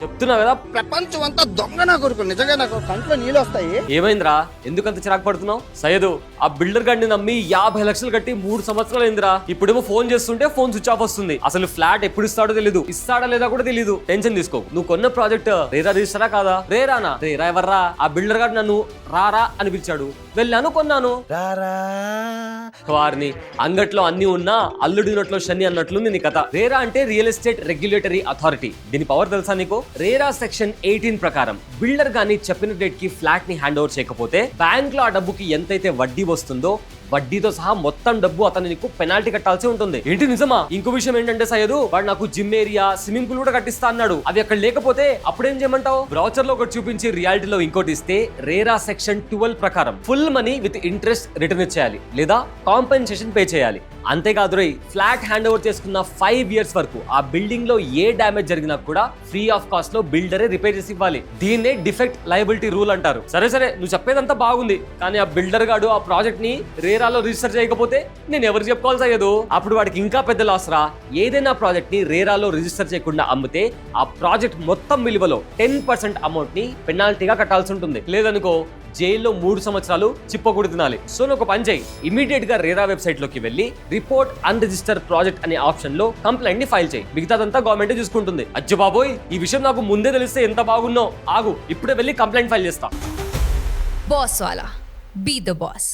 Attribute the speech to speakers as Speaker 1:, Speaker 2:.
Speaker 1: చెప్తున్నా కదా.
Speaker 2: ప్రపంచం అంతా దొంగ నా కొడుకు. నిజంగా నాకు కంట్లో నీళ్ళు వస్తాయి.
Speaker 1: ఏమైందిరా, ఎందుకంత చిరాకు పడుతున్నావు? సయ్యదు, ఆ బిల్డర్ గాడిని నమ్మి 50 లక్షలు కట్టి 3 సంవత్సరాలు అయిందిరా. ఇప్పుడేమో ఫోన్ చేస్తుంటే ఫోన్ స్విచ్ ఆఫ్ వస్తుంది. అసలు ఫ్లాట్ ఎప్పుడు ఇస్తాడో తెలీదు, ఇస్తాడా లేదా కూడా తెలీదు. టెన్షన్ తీసుకో. నువ్వు కొన్న ప్రాజెక్ట్ రేరా రిజిస్టరా కాదా? రేరానా? రేరా ఎవర్రా? ఆ బిల్డర్ గారు నన్ను రారా అని పిలిచాడు, వెళ్ళాను, కొన్నాను. వారిని అంగట్లో అన్ని ఉన్నా అల్లుడినట్లో శని అన్నట్లు నీ కథ. రేరా అంటే రియల్ ఎస్టేట్ రెగ్యులేటరీ అథారిటీ. దీని పవర్ తెలుసా నీకు? రేరా సెక్షన్ 18 ప్రకారం బిల్డర్ గాని చెప్పిన డేట్ కి ఫ్లాట్ ని హ్యాండ్ ఓవర్ చేయకపోతే బ్యాంక్ లో ఆ డబ్బుకి ఎంతైతే వడ్డీ వస్తుందో వడ్డీతో సహా మొత్తం డబ్బు అతను నీకు పెనాల్టీ కట్టాల్సి ఉంటుంది. ఏంటి నిజమా? ఇంకో విషయం ఏంటంటే సయ్యదు, వాడు నాకు జిమ్ ఏరియా, స్విమ్మింగ్ పూల్ కూడా కట్టిస్తా అన్నాడు. అవి అక్కడ లేకపోతే అప్పుడేం చేయమంటావు? బ్రౌచర్ లో ఒకటి చూపించి రియాలిటీలో ఇంకోటి ఇస్తే రేరా సెక్షన్ 12 ప్రకారం full money with interest return ఇచ్చేయాలి లేదా కాంపెన్సేషన్ పే చేయాలి. అంతేకాదు రై, ఫ్లాట్ హ్యాండ్ ఓవర్ చేసుకున్న 5 years వరకు ఆ బిల్డింగ్ లో ఏ డ్యామేజ్ జరిగినా కూడా ఫ్రీ ఆఫ్ కాస్ట్ లో బిల్డరే రిపేర్ చేసి ఇవ్వాలి. దీన్నే డిఫెక్ట్ లయబిలిటీ రూల్ అంటారు. సరే నువ్వు చెప్పేదంతా బాగుంది, కానీ ఆ బిల్డర్ గాడు ఆ ప్రాజెక్ట్ ని రేరాలో రిజిస్టర్ చేయకపోతే నేను ఎవరు చెప్పుకోవాల్సి అయ్యేదు? అప్పుడు వాడికి ఇంకా పెద్ద లాస్ రా. ఏదైనా ప్రాజెక్ట్ ని రేరాలో రిజిస్టర్ చేయకుండా అమ్మితే ఆ ప్రాజెక్ట్ మొత్తం విలువలో 10% అమౌంట్ ని పెనాల్టీగా కట్టాల్సి ఉంటుంది. లేదనుకో జైల్లో 3 సంవత్సరాలు చిప్పకూడి తినాలి. సో నువ్వు ఒక పని చేయి, ఇమీడియట్ గా రేరా వెబ్సైట్ లోకి వెళ్ళి రిపోర్ట్ అన్రిజిస్టర్ ప్రాజెక్ట్ అనే ఆప్షన్ లో కంప్లైంట్ ని ఫైల్ చేయి. మిగతాదంతా గవర్నమెంట్ చూసుకుంటుంది. అజ్జో బాబోయ్, ఈ విషయం నాకు ముందే తెలిస్తే ఎంత బాగున్నో. ఆగు, ఇప్పుడే వెళ్ళి కంప్లైంట్ ఫైల్ చేస్తా.
Speaker 3: బాస్ వాలా, బీ ద బాస్.